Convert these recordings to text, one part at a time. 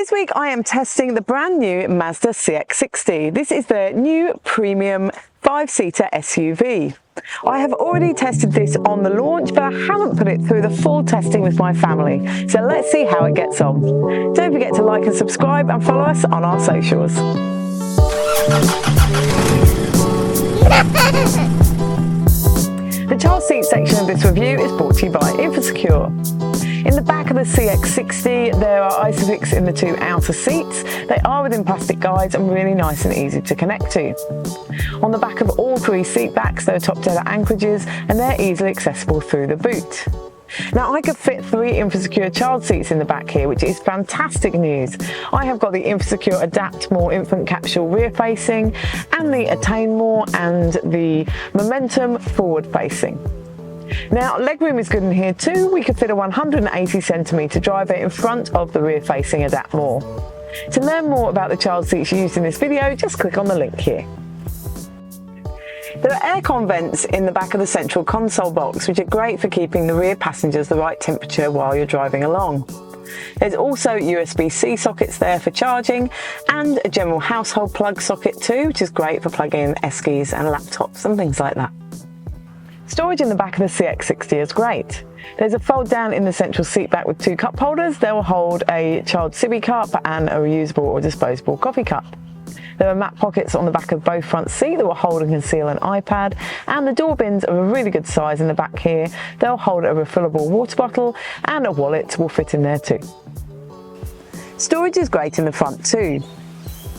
This week I am testing the brand new Mazda CX-60. This is the new premium 5-seater SUV. I have already tested this on the launch, but I haven't put it through the full testing with my family. So let's see how it gets on. Don't forget to like and subscribe and follow us on our socials. The child seat section of this review is brought to you by Infosecure. In the back of the CX-60, there are Isofix in the two outer seats. They are within plastic guides and really nice and easy to connect to. On the back of all three seat backs, there are top tether anchorages and they're easily accessible through the boot. Now, I could fit 3 Infosecure child seats in the back here, which is fantastic news. I have got the Infosecure Adapt More infant capsule rear facing and the Attain More and the Momentum forward facing. Now, legroom is good in here too. We could fit a 180cm driver in front of the rear-facing Adapt More. To learn more about the child seats used in this video, just click on the link here. There are aircon vents in the back of the central console box, which are great for keeping the rear passengers the right temperature while you're driving along. There's also USB-C sockets there for charging and a general household plug socket too, which is great for plugging in Eskies and laptops and things like that. Storage in the back of the CX-60 is great. There's a fold down in the central seat back with 2 cup holders. They will hold a child sippy cup and a reusable or disposable coffee cup. There are map pockets on the back of both front seats that will hold and conceal an iPad, and the door bins are a really good size in the back here. They'll hold a refillable water bottle and a wallet will fit in there too. Storage is great in the front too.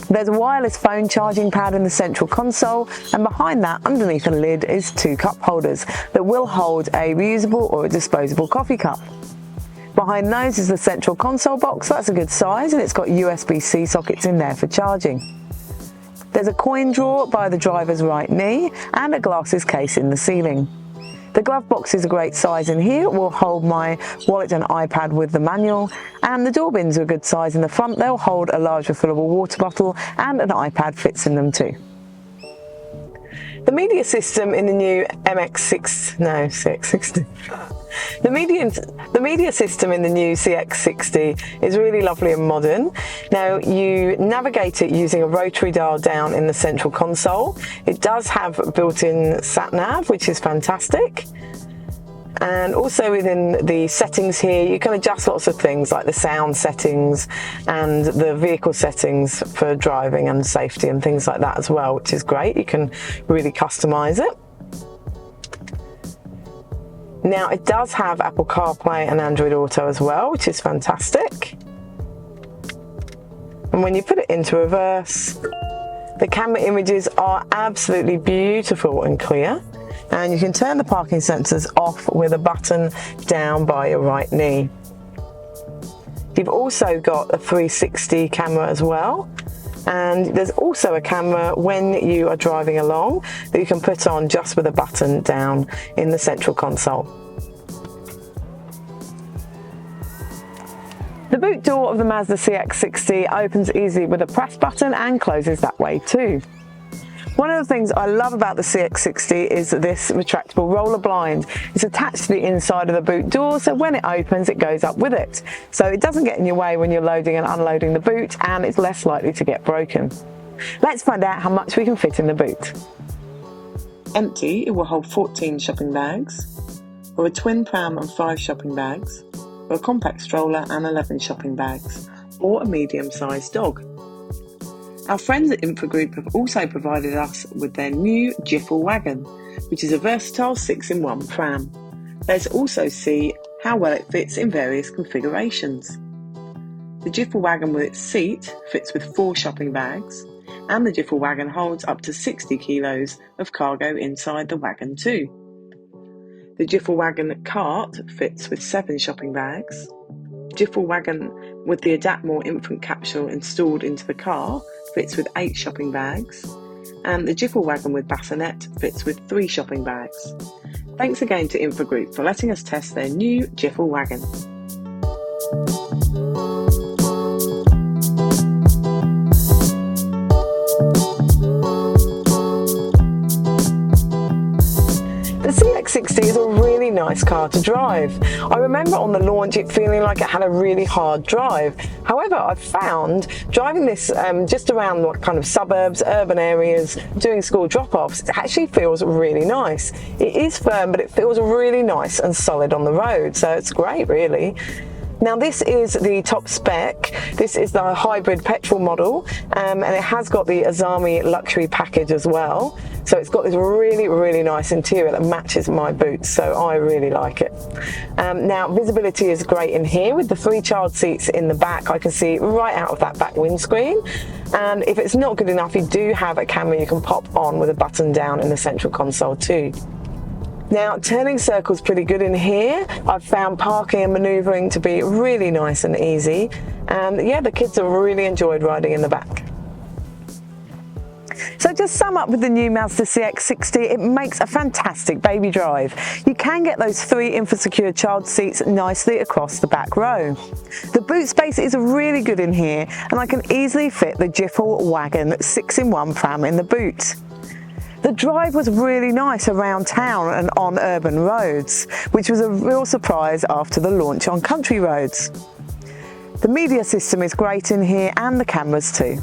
There's a wireless phone charging pad in the central console, and behind that, underneath the lid, is 2 cup holders that will hold a reusable or a disposable coffee cup. Behind those is the central console box. That's a good size, and it's got USB-C sockets in there for charging. There's a coin drawer by the driver's right knee and a glasses case in the ceiling. The glove box is a great size in here. It will hold my wallet and iPad with the manual, and the door bins are a good size in the front. They'll hold a large refillable water bottle, and an iPad fits in them too. The media system in the new CX-60. The media system in the new CX-60 is really lovely and modern. Now, you navigate it using a rotary dial down in the central console. It does have built-in sat-nav, which is fantastic. And also within the settings here, you can adjust lots of things like the sound settings and the vehicle settings for driving and safety and things like that as well, which is great. You can really customize it. Now, it does have Apple CarPlay and Android Auto as well, which is fantastic. And when you put it into reverse, the camera images are absolutely beautiful and clear. And you can turn the parking sensors off with a button down by your right knee. You've also got a 360 camera as well. And there's also a camera when you are driving along that you can put on just with a button down in the central console. The boot door of the Mazda CX-60 opens easily with a press button and closes that way too. One of the things I love about the CX-60 is this retractable roller blind. It's attached to the inside of the boot door, so when it opens, it goes up with it. So it doesn't get in your way when you're loading and unloading the boot, and it's less likely to get broken. Let's find out how much we can fit in the boot. Empty, it will hold 14 shopping bags, or a twin pram and 5 shopping bags, or a compact stroller and 11 shopping bags, or a medium-sized dog. Our friends at Infogroup have also provided us with their new Jiffle wagon, which is a versatile 6-in-1 pram. Let's also see how well it fits in various configurations. The Jiffle wagon with its seat fits with 4 shopping bags, and the Jiffle wagon holds up to 60 kilos of cargo inside the wagon too. The Jiffle wagon cart fits with 7 shopping bags. Jiffle wagon with the Adapt More infant capsule installed into the car fits with 8 shopping bags, and the Jiffle wagon with bassinet fits with 3 shopping bags. Thanks again to Infogroup for letting us test their new Jiffle wagon. The CX-60 is a really nice car to drive. I remember on the launch it feeling like it had a really hard drive. However, I've found driving this just around what kind of suburbs, urban areas, doing school drop-offs, it actually feels really nice. It is firm, but it feels really nice and solid on the road, so it's great really. Now this is the top spec. This is the hybrid petrol model, and it has got the Azami luxury package as well. So it's got this really nice interior that matches my boots, so I really like it. Now visibility is great in here with the 3 child seats in the back. I can see right out of that back windscreen, and if it's not good enough, you do have a camera you can pop on with a button down in the central console too. Now, turning circle's pretty good in here. I've found parking and manoeuvring to be really nice and easy. And yeah, the kids have really enjoyed riding in the back. So just sum up with the new Mazda CX-60, it makes a fantastic baby drive. You can get those 3 InfoSecure child seats nicely across the back row. The boot space is really good in here, and I can easily fit the Jiffle Wagon 6-in-1 pram in the boot. The drive was really nice around town and on urban roads, which was a real surprise after the launch on country roads. The media system is great in here, and the cameras too.